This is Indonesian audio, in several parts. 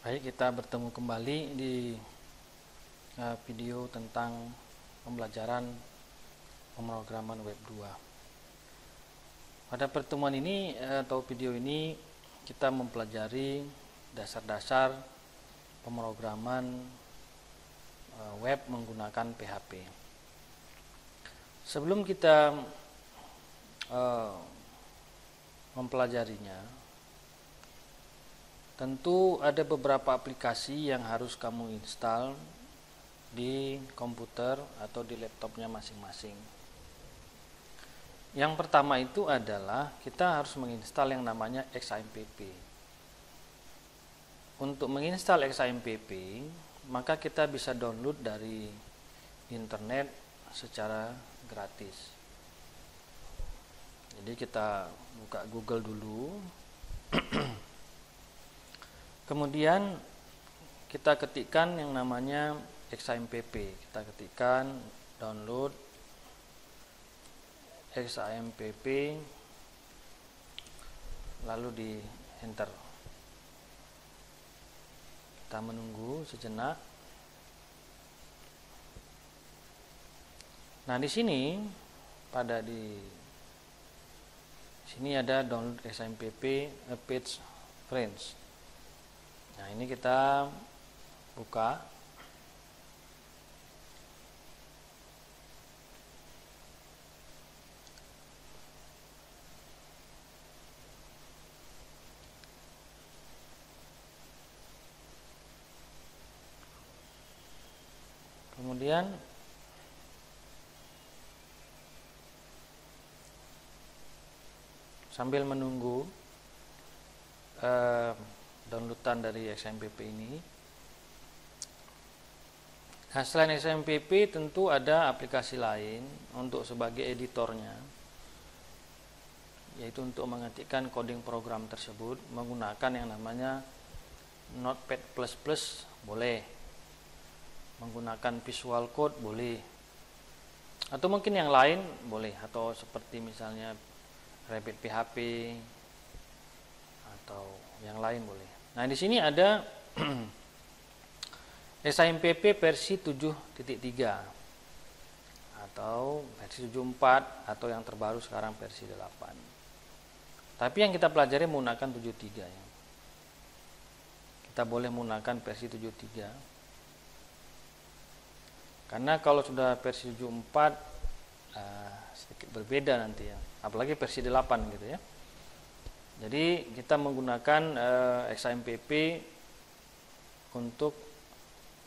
Baik, kita bertemu kembali di video tentang pembelajaran pemrograman web 2. Pada pertemuan ini atau video ini kita mempelajari dasar-dasar pemrograman web menggunakan PHP. Sebelum kita mempelajarinya, tentu ada beberapa aplikasi yang harus kamu install di komputer atau di laptopnya masing-masing. Yang pertama itu adalah kita harus menginstal yang namanya XAMPP. Untuk menginstal XAMPP, maka kita bisa download dari internet secara gratis. Jadi kita buka Google dulu. Kemudian kita ketikkan yang namanya XAMPP. Kita ketikkan download XAMPP, lalu di enter. Kita menunggu sejenak. Nah, di sini ada download XAMPP page friends. Nah, ini kita buka. Kemudian sambil menunggu downloadan dari XAMPP ini. Nah, selain XAMPP tentu ada aplikasi lain untuk sebagai editornya, yaitu untuk mengetikkan coding program tersebut menggunakan yang namanya Notepad++, boleh, menggunakan Visual Code boleh, atau mungkin yang lain boleh, atau seperti misalnya Rabbit PHP atau yang lain boleh. Nah, di sini ada XAMPP versi 7.3 atau versi 7.4 atau yang terbaru sekarang versi 8. Tapi yang kita pelajari menggunakan 7.3 ya. Kita boleh menggunakan versi 7.3. Karena kalau sudah versi 7.4 sedikit berbeda nanti ya. Apalagi versi 8 gitu ya. Jadi kita menggunakan XAMPP untuk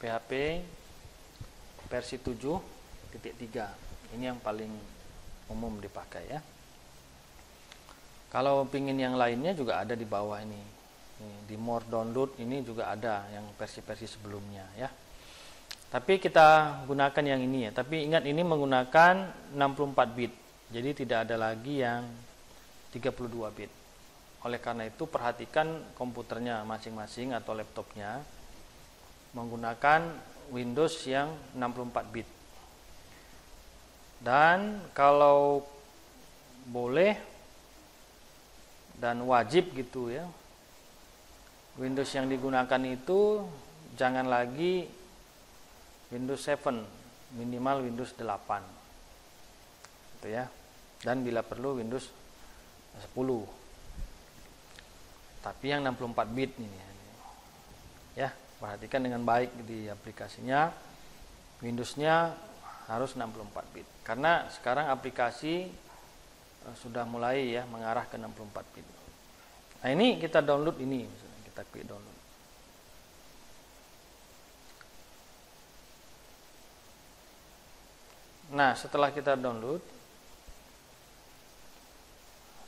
PHP versi 7.3. Ini yang paling umum dipakai ya. Kalau ingin yang lainnya juga ada di bawah ini. Di more download ini juga ada yang versi-versi sebelumnya ya. Tapi kita gunakan yang ini ya. Tapi ingat, ini menggunakan 64 bit. Jadi tidak ada lagi yang 32 bit. Oleh karena itu perhatikan komputernya masing-masing atau laptopnya menggunakan Windows yang 64 bit. Dan kalau boleh dan wajib gitu ya, Windows yang digunakan itu jangan lagi Windows 7, minimal Windows 8 gitu ya. Dan bila perlu Windows 10. Tapi yang 64 bit ini ya, perhatikan dengan baik di aplikasinya, Windows-nya harus 64 bit. Karena sekarang aplikasi sudah mulai ya mengarah ke 64 bit. Nah, ini kita download ini, misalnya kita klik download. Nah, setelah kita download,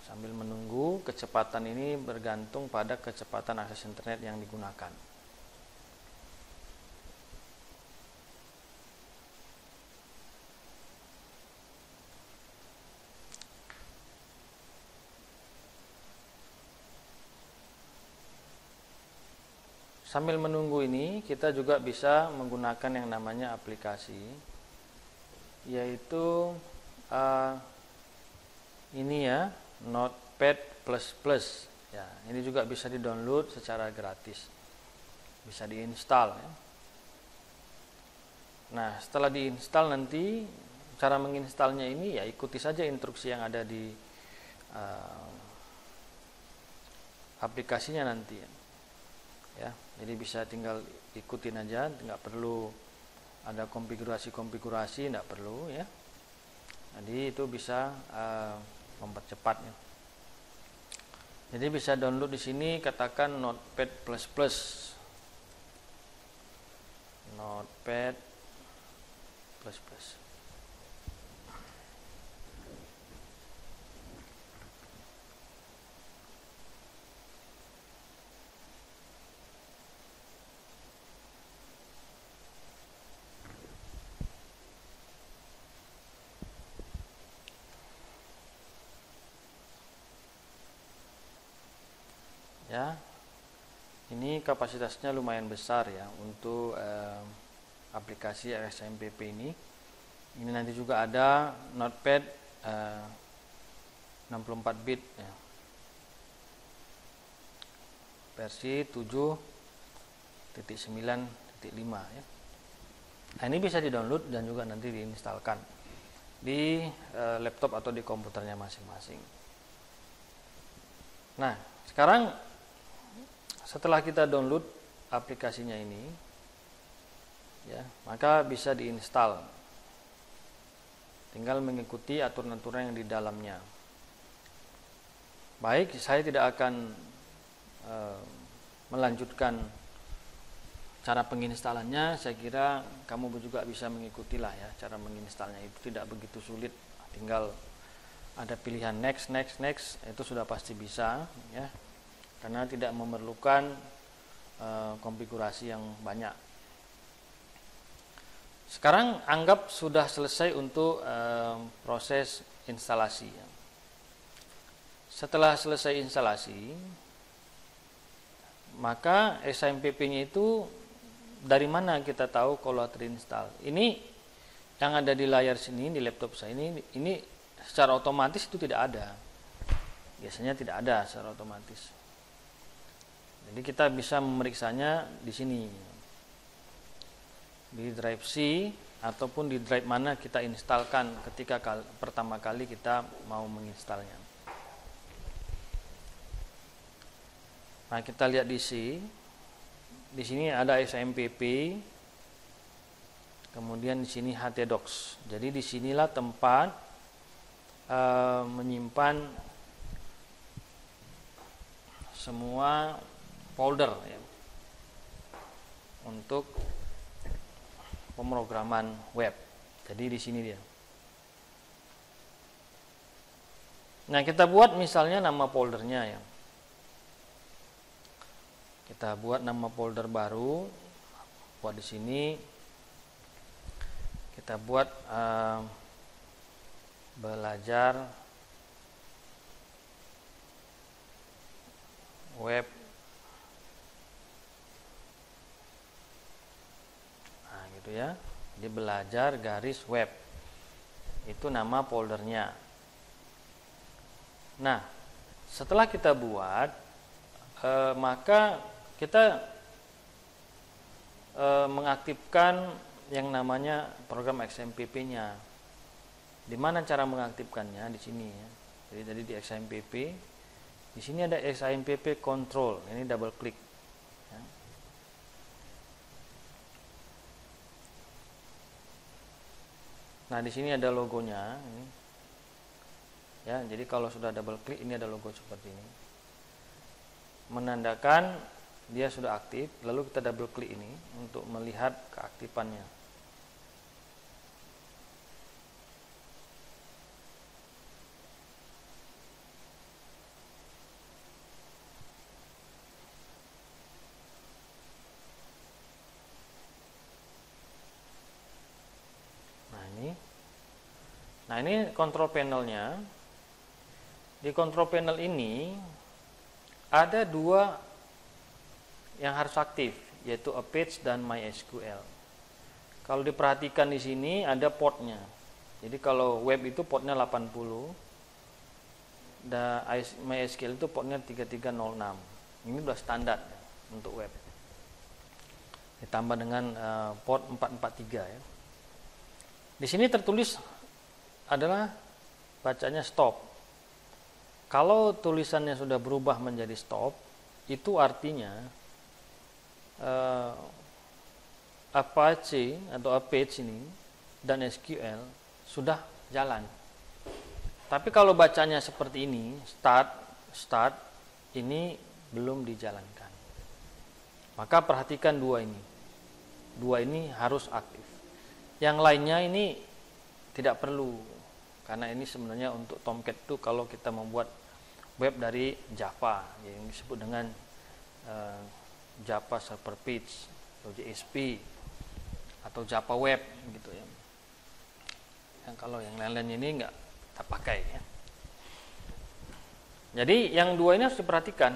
sambil menunggu, kecepatan ini bergantung pada kecepatan akses internet yang digunakan. Sambil menunggu ini, kita juga bisa menggunakan yang namanya aplikasi, yaitu ini ya, Notepad++. Ya, ini juga bisa di-download secara gratis. bisa diinstal ya. Nah, setelah diinstal nanti cara menginstalnya ini ya ikuti saja instruksi yang ada di aplikasinya nanti ya. Jadi bisa tinggal ikutin aja, nggak perlu ada konfigurasi, nggak perlu ya. Jadi itu bisa mempercepatnya. Jadi bisa download di sini, katakan Notepad++. Notepad++. Ya, ini kapasitasnya lumayan besar ya untuk aplikasi XMPP ini. Ini nanti juga ada Notepad 64 bit ya. Versi 7.9.5 ya. Nah, ini bisa di-download dan juga nanti diinstalkan di laptop atau di komputernya masing-masing. Nah, sekarang setelah kita download aplikasinya ini ya, maka bisa diinstal. Tinggal mengikuti aturan-aturan yang di dalamnya. Baik, saya tidak akan melanjutkan cara penginstalannya. Saya kira kamu juga bisa mengikutilah ya, cara menginstalnya itu tidak begitu sulit. Tinggal ada pilihan next, itu sudah pasti bisa ya. Karena tidak memerlukan konfigurasi yang banyak. Sekarang anggap sudah selesai untuk proses instalasi. Setelah selesai instalasi, maka XMPP-nya itu dari mana kita tahu kalau terinstall? Ini yang ada di layar sini di laptop saya ini secara otomatis itu tidak ada. Biasanya tidak ada secara otomatis. Jadi kita bisa memeriksanya di sini, di drive C ataupun di drive mana kita instalkan ketika pertama kali kita mau menginstalnya. Nah, kita lihat di C, di sini ada XMPP, kemudian di sini htdocs. Jadi disinilah tempat menyimpan semua folder ya, untuk pemrograman web. Jadi di sini dia. Nah, kita buat misalnya nama foldernya ya. Kita buat nama folder baru, buat di sini. Kita buat belajar web. Nah, gitu ya. Jadi belajar garis web. Itu nama foldernya. Nah, setelah kita buat, maka kita mengaktifkan yang namanya program XMPP-nya. Di mana cara mengaktifkannya? Di sini ya. Jadi tadi di XMPP, di sini ada XMPP control. Ini double klik. Ya. Nah, di sini ada logonya. Ini. Ya, jadi kalau sudah double klik, ini ada logo seperti ini. Menandakan dia sudah aktif. Lalu kita double klik ini untuk melihat keaktifannya. Nah, ini control panelnya. Di control panel ini ada dua yang harus aktif, yaitu Apache dan MySQL. Kalau diperhatikan di sini ada portnya. Jadi kalau web itu portnya 80, dan MySQL itu portnya 3306. Ini sudah standar untuk web. ditambah dengan port 443 ya. Di sini tertulis adalah bacanya stop. Kalau tulisannya sudah berubah menjadi stop, itu artinya Apache atau Apache ini dan SQL sudah jalan. Tapi kalau bacanya seperti ini, start, ini belum dijalankan. Maka perhatikan dua ini. Dua ini harus aktif. Yang lainnya ini tidak perlu. Karena ini sebenarnya untuk Tomcat itu kalau kita membuat web dari Java, yang disebut dengan Java Server Page atau JSP atau Java Web gitu ya. Yang kalau yang lain-lain ini enggak kita pakai ya. Jadi yang dua ini harus diperhatikan.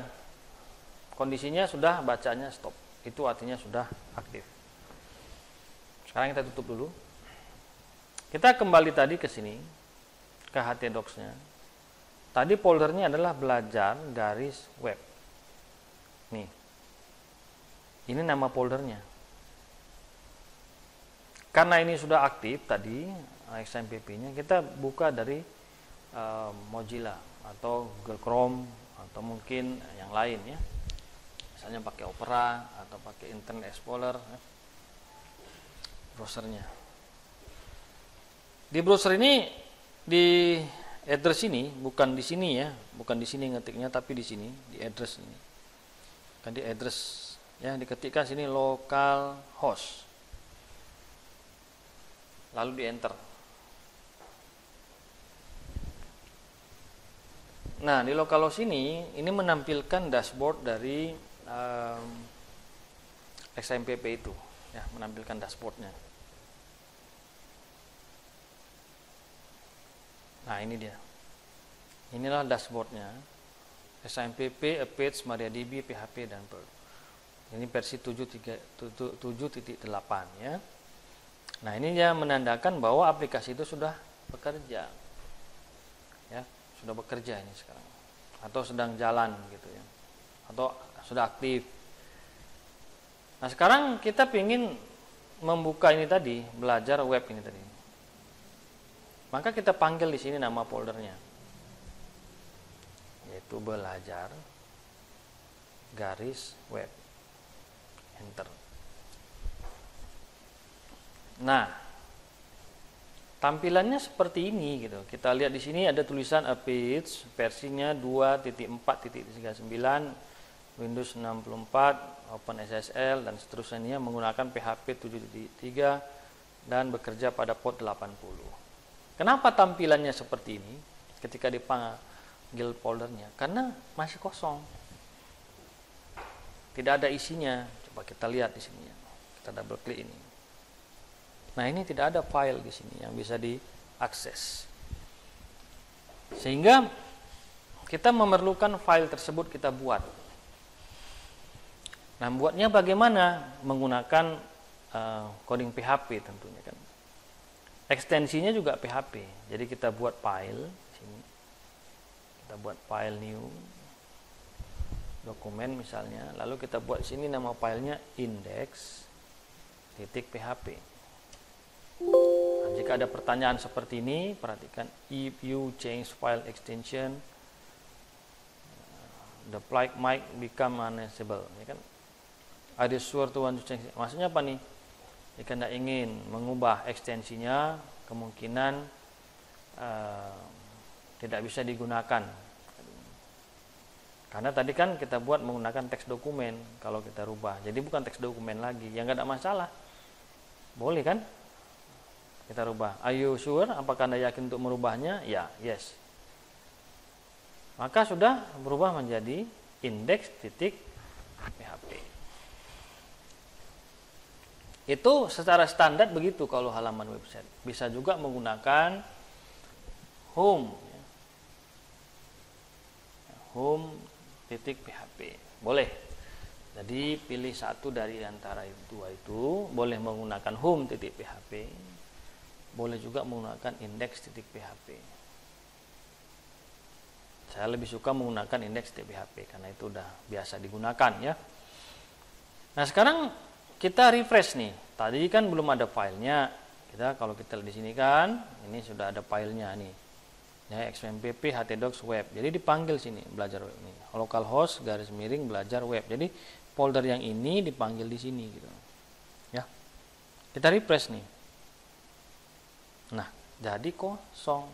Kondisinya sudah bacanya stop. Itu artinya sudah aktif. Sekarang kita tutup dulu. Kita kembali tadi ke sini, ke htdocs-nya. Tadi foldernya adalah belajar garis web. Nih. Ini nama foldernya. Karena ini sudah aktif tadi, XMPP-nya, kita buka dari Mozilla atau Google Chrome atau mungkin yang lain ya. Misalnya pakai Opera atau pakai Internet Explorer ya. Browsernya. Di browser ini di address ini, bukan di sini ya, bukan di sini ngetiknya tapi di sini, di address ini. Kan di address ya, diketikkan sini localhost. Lalu di enter. Nah, di localhost ini menampilkan dashboard dari XMPP itu ya, menampilkan dashboardnya. Nah, ini dia. Inilah dashboardnya. XMPP, Apache, MariaDB, PHP, dan Perl. Ini versi 7.8 ya. Nah, ini dia menandakan bahwa aplikasi itu sudah bekerja. Ya, sudah bekerja ini sekarang. Atau sedang jalan gitu ya. Atau sudah aktif. Nah, sekarang kita ingin membuka ini tadi, belajar web ini tadi. Maka kita panggil di sini nama foldernya, yaitu belajar garis web. Enter. Nah, tampilannya seperti ini gitu. Kita lihat di sini ada tulisan Apache versinya 2.4.39 Windows 64 OpenSSL dan seterusnya menggunakan PHP 7.3 dan bekerja pada port 80. Kenapa tampilannya seperti ini ketika dipanggil foldernya? Karena masih kosong. Tidak ada isinya. Coba kita lihat di sini ya. Kita double klik ini. Nah, ini tidak ada file di sini yang bisa diakses. Sehingga kita memerlukan file tersebut kita buat. Nah, buatnya bagaimana? Menggunakan coding PHP tentunya kan. Ekstensinya juga PHP. Jadi kita buat file sini. Kita buat file new dokumen misalnya, lalu kita buat sini nama filenya index.php. Nah, jika ada pertanyaan seperti ini, perhatikan if you change file extension the flag might become unusable, ya kan? Are you sure to want to change? Maksudnya apa nih? Jika Anda ingin mengubah ekstensinya, kemungkinan tidak bisa digunakan. Karena tadi kan kita buat menggunakan teks dokumen kalau kita rubah. Jadi bukan teks dokumen lagi, yang nggak ada masalah. Boleh kan? Kita rubah. Are you sure? Apakah Anda yakin untuk merubahnya? Ya, yes. Maka sudah berubah menjadi index.php. Itu secara standar begitu kalau halaman website. Bisa juga menggunakan home. Home.php. Boleh. Jadi pilih satu dari antara dua itu. Boleh menggunakan home.php. Boleh juga menggunakan index.php. Saya lebih suka menggunakan index.php karena itu udah biasa digunakan ya. Nah, sekarang kita refresh nih. Tadi kan belum ada filenya. Kalau kita lihat di sini kan, ini sudah ada filenya nih. Ya, xmpp htdocs web. Jadi dipanggil sini belajar web ini. Localhost _ belajar web. Jadi folder yang ini dipanggil di sini gitu. Ya. Kita refresh nih. Nah, jadi kosong.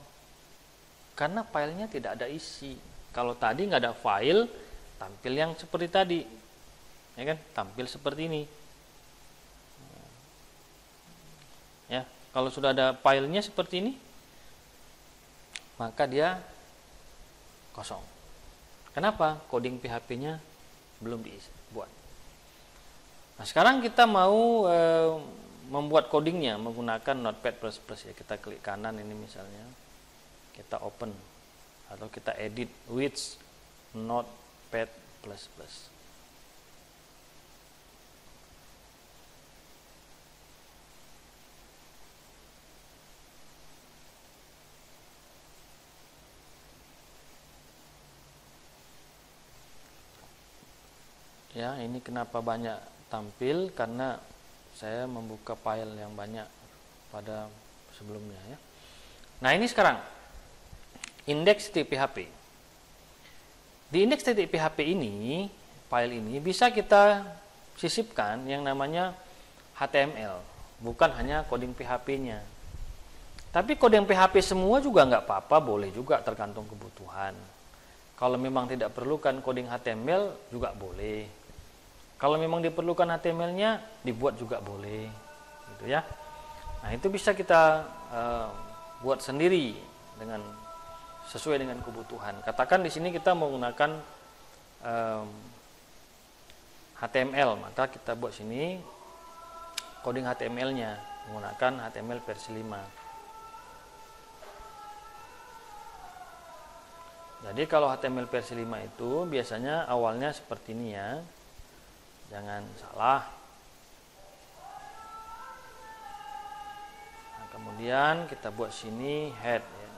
Karena filenya tidak ada isi. Kalau tadi nggak ada file, tampil yang seperti tadi. Ya kan? Tampil seperti ini. Ya, kalau sudah ada filenya seperti ini, maka dia kosong. Kenapa? Coding PHP-nya belum dibuat. Nah, sekarang kita mau membuat codingnya menggunakan Notepad++. Ya, kita klik kanan ini misalnya, kita open atau kita edit with Notepad++. Ya, ini kenapa banyak tampil, karena saya membuka file yang banyak pada sebelumnya ya. Nah, ini sekarang index.php. Di index.php ini, file ini bisa kita sisipkan yang namanya HTML, bukan hanya coding PHP-nya. Tapi coding PHP semua juga nggak apa-apa, boleh juga tergantung kebutuhan. Kalau memang tidak perlukan coding HTML juga boleh. Kalau memang diperlukan HTML-nya dibuat juga boleh, gitu ya. Nah, itu bisa kita buat sendiri dengan sesuai dengan kebutuhan. Katakan di sini kita menggunakan HTML, maka kita buat sini coding HTML-nya menggunakan HTML versi 5. Jadi kalau HTML versi 5 itu biasanya awalnya seperti ini ya. Jangan salah. Nah, kemudian kita buat sini head ya.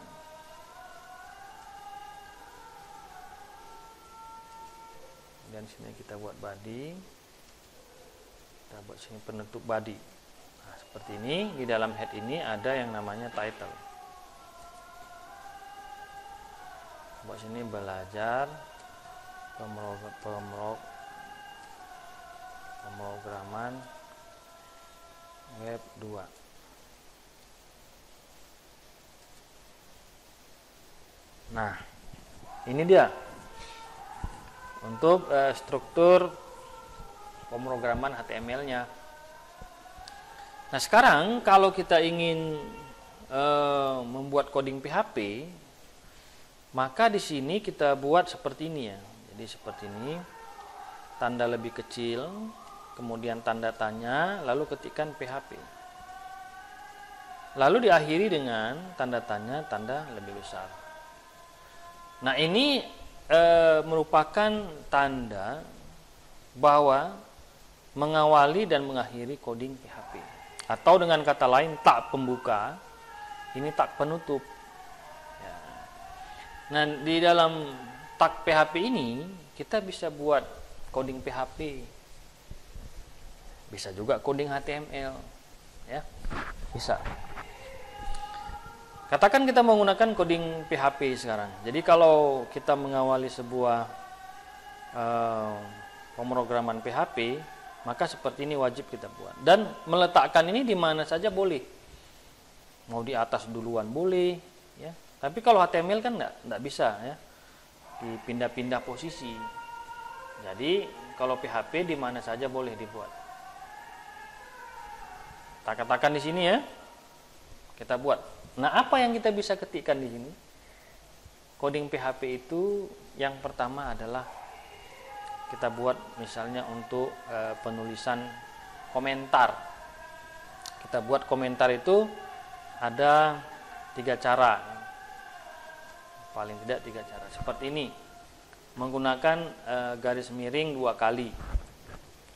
Dan sini kita buat body. Kita buat sini penutup body. Nah, seperti ini. Di dalam head ini ada yang namanya title. Buat sini belajar pemrograman web 2. Nah, ini dia untuk struktur pemrograman HTML-nya. Nah, sekarang kalau kita ingin membuat coding PHP, maka di sini kita buat seperti ini ya. Jadi seperti ini, tanda lebih kecil, kemudian tanda tanya, lalu ketikkan PHP. Lalu diakhiri dengan tanda tanya, tanda lebih besar. Nah, ini merupakan tanda bahwa mengawali dan mengakhiri coding PHP. Atau dengan kata lain, tak pembuka, ini tak penutup. Ya. Nah, di dalam tag PHP ini, kita bisa buat coding PHP. Bisa juga coding HTML. Ya, bisa. Katakan kita menggunakan coding PHP sekarang. Jadi kalau kita mengawali sebuah pemrograman PHP, maka seperti ini wajib kita buat. Dan meletakkan ini di mana saja boleh. Mau di atas duluan boleh, ya. Tapi kalau HTML kan enggak bisa ya. Dipindah-pindah posisi. Jadi kalau PHP di mana saja boleh dibuat. Kita katakan di sini ya. Kita buat. Nah, apa yang kita bisa ketikkan di sini? Coding PHP itu yang pertama adalah kita buat misalnya untuk penulisan komentar. Kita buat komentar itu ada 3 cara. Paling tidak 3 cara. Seperti ini. Menggunakan garis miring 2 kali.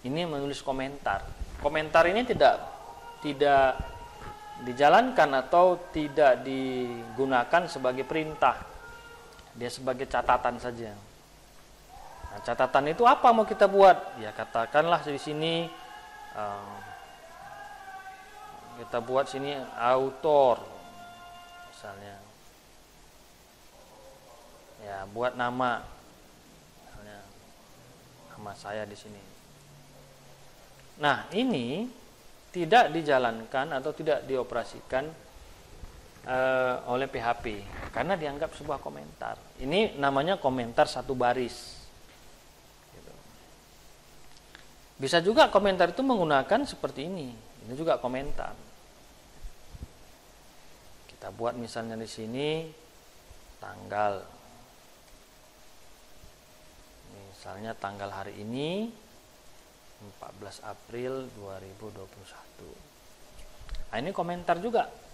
Ini menulis komentar. Komentar ini tidak dijalankan atau tidak digunakan sebagai perintah. Dia sebagai catatan saja. Nah, catatan itu apa mau kita buat? Ya, katakanlah di sini uh, kita buat sini author misalnya, ya buat nama, misalnya nama saya di sini. Nah, ini tidak dijalankan atau tidak dioperasikan oleh PHP karena dianggap sebuah komentar. Ini namanya komentar satu baris. Gitu. Bisa juga komentar itu menggunakan seperti ini. Ini juga komentar. Kita buat misalnya di sini tanggal. Misalnya tanggal hari ini 14 April 2021. Nah, ini komentar juga.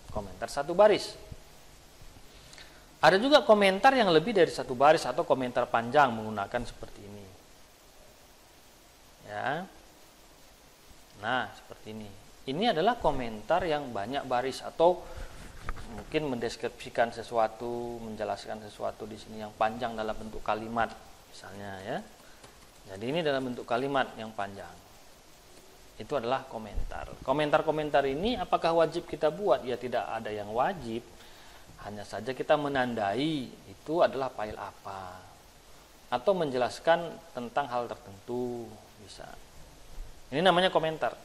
Komentar satu baris. Ada juga komentar yang lebih dari satu baris atau komentar panjang menggunakan seperti ini. Ya. Nah, seperti ini. Ini adalah komentar yang banyak baris atau mungkin mendeskripsikan sesuatu, menjelaskan sesuatu di sini yang panjang dalam bentuk kalimat misalnya ya. Jadi ini dalam bentuk kalimat yang panjang. Itu adalah komentar. Komentar-komentar ini apakah wajib kita buat? Ya tidak ada yang wajib. Hanya saja kita menandai itu adalah file apa. Atau menjelaskan tentang hal tertentu. Bisa. Ini namanya komentar.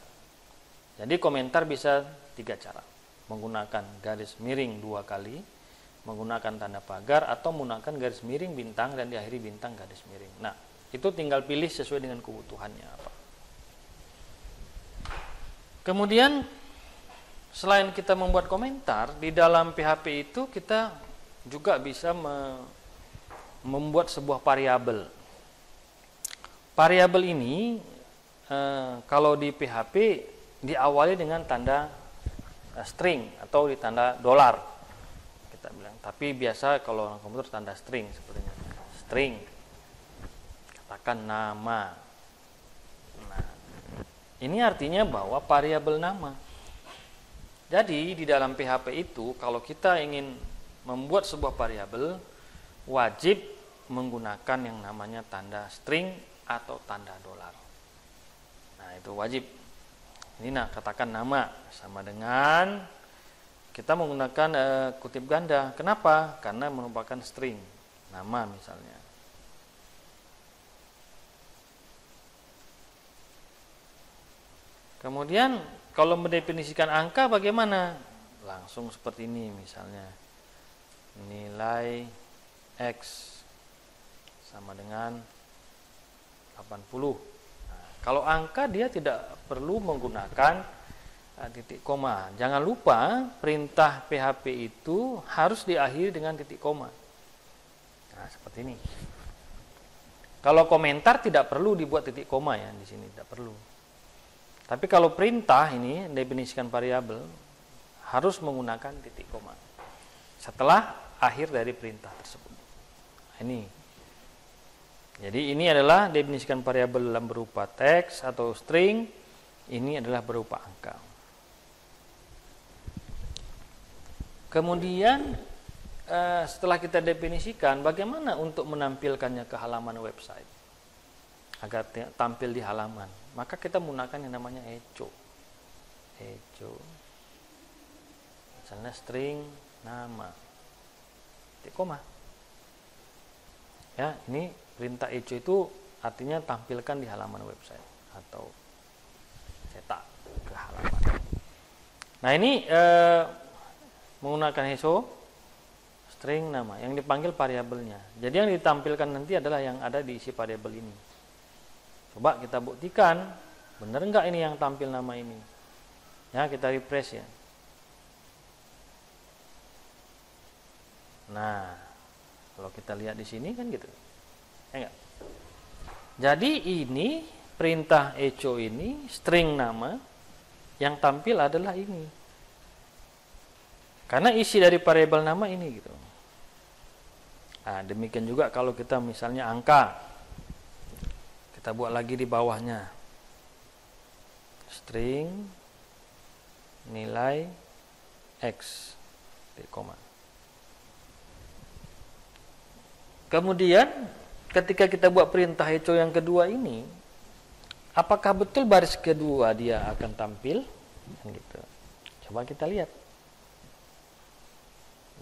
Jadi komentar bisa 3 cara. Menggunakan garis miring 2 kali. Menggunakan tanda pagar. Atau menggunakan garis miring bintang dan diakhiri bintang garis miring. Nah, itu tinggal pilih sesuai dengan kebutuhannya apa. Kemudian selain kita membuat komentar, di dalam PHP itu kita juga bisa membuat sebuah variabel. Variabel ini kalau di PHP diawali dengan tanda string atau di tanda $. Kita bilang, tapi biasa kalau orang komputer tanda string sepertinya. String. Katakan nama. Ini artinya bahwa variabel nama. Jadi di dalam PHP itu kalau kita ingin membuat sebuah variabel wajib menggunakan yang namanya tanda string atau tanda $. Nah, itu wajib. Ini katakan nama sama dengan kita menggunakan kutip ganda. Kenapa? Karena merupakan string. Nama misalnya. Kemudian kalau mendefinisikan angka bagaimana? Langsung seperti ini misalnya. Nilai X sama dengan 80. Nah, kalau angka dia tidak perlu menggunakan titik koma. Jangan lupa perintah PHP itu harus diakhiri dengan titik koma. Nah, seperti ini. Kalau komentar tidak perlu dibuat titik koma ya di sini, tidak perlu. Tapi kalau perintah ini definisikan variabel harus menggunakan titik koma setelah akhir dari perintah tersebut. Nah, ini. Jadi ini adalah definisikan variabel dalam berupa teks atau string. Ini adalah berupa angka. Kemudian setelah kita definisikan, bagaimana untuk menampilkannya ke halaman website agar tampil di halaman? Maka kita menggunakan yang namanya echo. Misalnya string nama titik koma. Ya, ini perintah echo itu artinya tampilkan di halaman website atau cetak ke halaman. Nah, ini menggunakan echo string nama yang dipanggil variabelnya. Jadi yang ditampilkan nanti adalah yang ada di isi variabel ini. Coba kita buktikan, benar enggak ini yang tampil nama ini? Ya, kita refresh ya. Nah, kalau kita lihat di sini kan gitu. Ya enggak? Jadi ini perintah echo ini string nama yang tampil adalah ini. Karena isi dari variabel nama ini gitu. Nah, demikian juga kalau kita misalnya angka. Kita buat lagi di bawahnya. String nilai X titik koma. Kemudian ketika kita buat perintah echo yang kedua ini, apakah betul baris kedua dia akan tampil? Kan gitu. Coba kita lihat.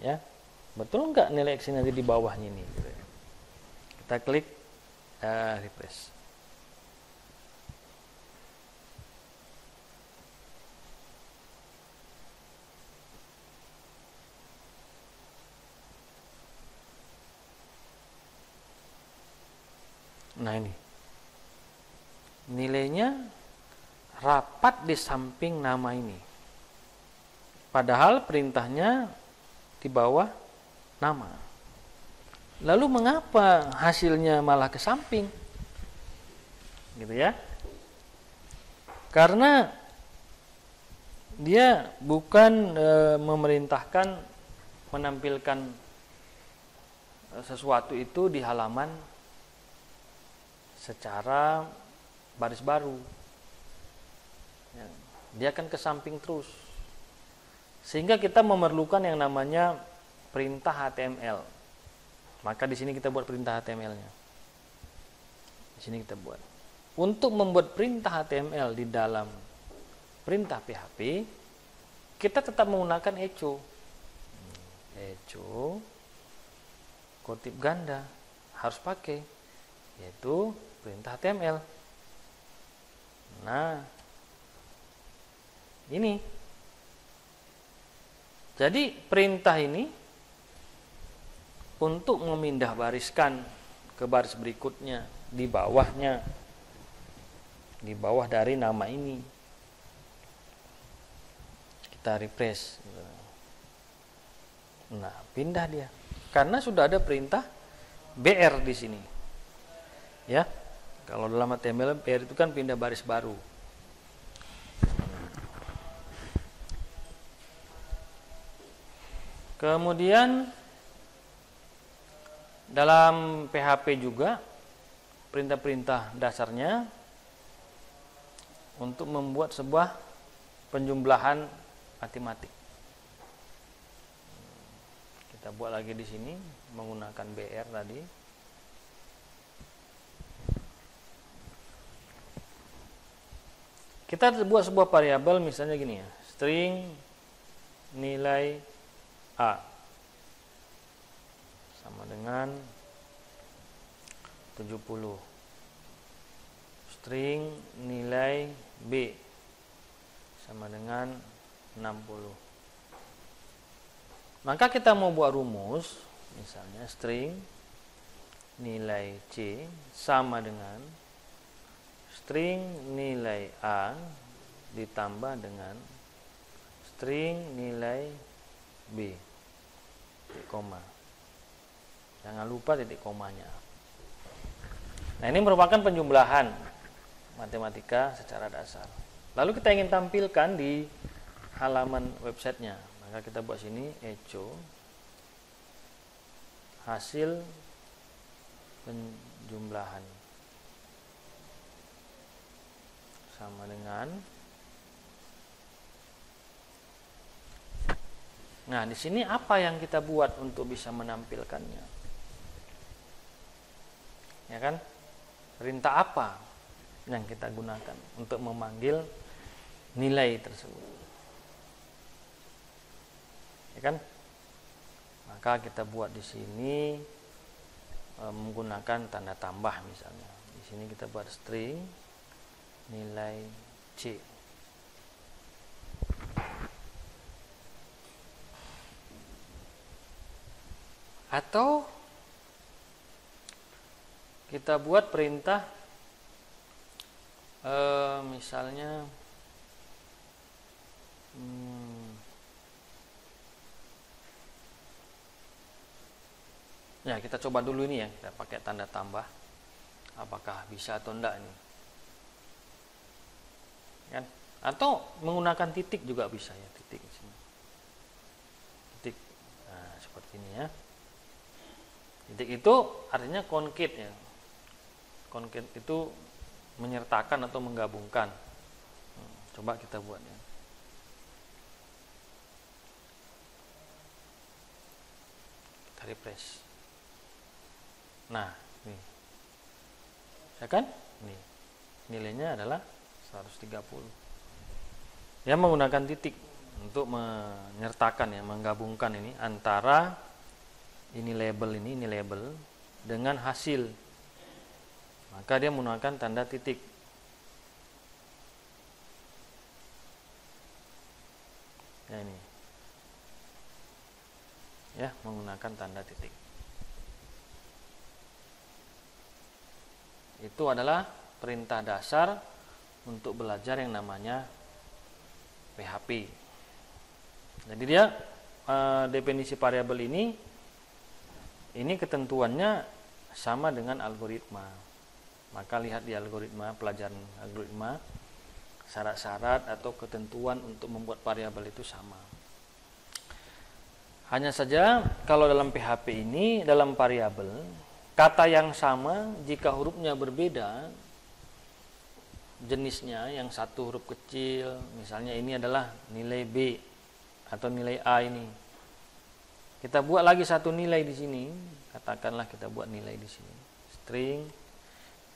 Ya. Betul nggak nilai X nanti di bawahnya ini? Gitu. Kita klik refresh. Nah ini. Nilainya rapat di samping nama ini. Padahal perintahnya di bawah nama. Lalu mengapa hasilnya malah ke samping? Gitu ya. Karena dia bukan memerintahkan menampilkan sesuatu itu di halaman secara baris baru. Ya, dia akan ke samping terus. Sehingga kita memerlukan yang namanya perintah HTML. Maka di sini kita buat perintah HTML-nya. Di sini kita buat. Untuk membuat perintah HTML di dalam perintah PHP, kita tetap menggunakan echo. Echo kutip ganda harus pakai, yaitu perintah HTML. Nah, ini. Jadi perintah ini untuk memindah bariskan ke baris berikutnya di bawahnya, di bawah dari nama ini. Kita refresh. Nah, pindah dia. Karena sudah ada perintah BR di sini. Ya. Kalau dalam HTML BR itu kan pindah baris baru. Kemudian dalam PHP juga perintah-perintah dasarnya untuk membuat sebuah penjumlahan matematik. Kita buat lagi di sini menggunakan BR tadi. Kita buat sebuah variabel misalnya gini ya, string nilai A sama dengan 70. String nilai B sama dengan 60. Maka kita mau buat rumus, misalnya string nilai C sama dengan string nilai A ditambah dengan string nilai B, titik koma. Jangan lupa titik komanya. Nah, ini merupakan penjumlahan matematika secara dasar. Lalu kita ingin tampilkan di halaman websitenya, maka kita buat sini echo hasil penjumlahan sama dengan. Nah, di sini apa yang kita buat untuk bisa menampilkannya? Ya kan? Perintah apa yang kita gunakan untuk memanggil nilai tersebut? Ya kan? Maka kita buat di sini menggunakan tanda tambah misalnya. Di sini kita buat string nilai C. Atau kita buat perintah misalnya ya kita coba dulu ini ya, kita pakai tanda tambah, apakah bisa atau enggak ini kan? Atau menggunakan titik juga bisa ya, titik di sini, titik. Nah, seperti ini ya. Titik itu artinya concate ya. Concate itu menyertakan atau menggabungkan. Coba kita buat ya. Kita refresh. Nah, nih. Ya kan? Nih. nilainya adalah 130. Ya, menggunakan titik untuk menyertakan ya, menggabungkan ini antara ini label dengan hasil. Maka dia menggunakan tanda titik. Ya, ini. Ya, menggunakan tanda titik. Itu adalah perintah dasar untuk belajar yang namanya PHP. Jadi dia definisi variabel ini ketentuannya sama dengan algoritma. Maka lihat di algoritma, pelajaran algoritma, syarat-syarat atau ketentuan untuk membuat variabel itu sama. Hanya saja kalau dalam PHP ini, dalam variabel, kata yang sama jika hurufnya berbeda, jenisnya, yang satu huruf kecil, misalnya ini adalah nilai B atau nilai A ini. Kita buat lagi satu nilai di sini, katakanlah kita buat nilai di sini, string,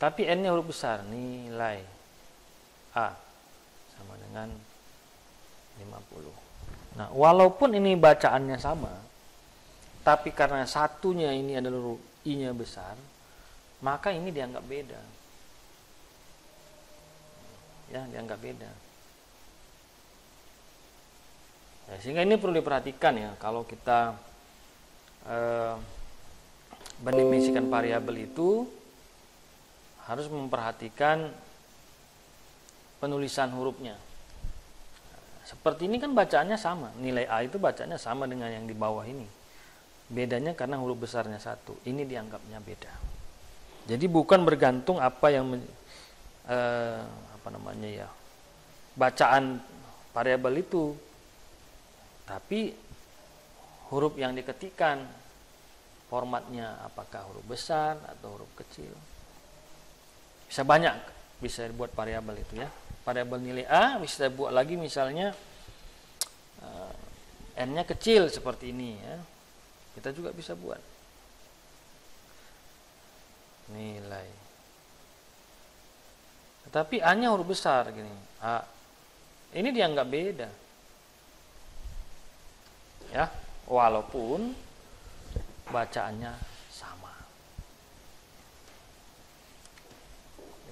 tapi N-nya huruf besar, nilai A sama dengan 50. Nah, walaupun ini bacaannya sama, tapi karena satunya ini adalah huruf I-nya besar, maka ini dianggap beda. Ya, dianggap beda. Ya, sehingga ini perlu diperhatikan ya, kalau kita mendefinisikan variabel itu harus memperhatikan penulisan hurufnya. Seperti ini kan bacaannya sama, nilai A itu bacaannya sama dengan yang di bawah ini. Bedanya karena huruf besarnya satu, ini dianggapnya beda. Jadi bukan bergantung apa yang bacaan variabel itu, tapi huruf yang diketikkan, formatnya apakah huruf besar atau huruf kecil. Bisa banyak, bisa dibuat variabel itu ya. Variabel nilai A bisa buat lagi misalnya N-nya kecil seperti ini ya. Kita juga bisa buat nilai. Tetapi A-nya huruf besar gini. A. Ini dianggap beda. Ya, walaupun bacaannya sama.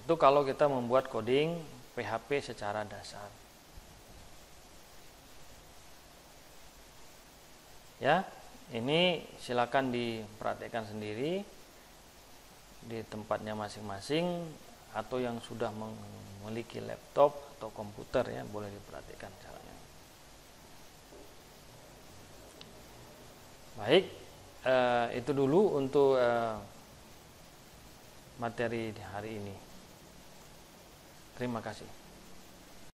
Itu kalau kita membuat coding PHP secara dasar. Ya, ini silakan diperhatikan sendiri di tempatnya masing-masing, atau yang sudah memiliki laptop atau komputer ya, boleh diperhatikan caranya. Baik, itu dulu untuk materi hari ini. Terima kasih.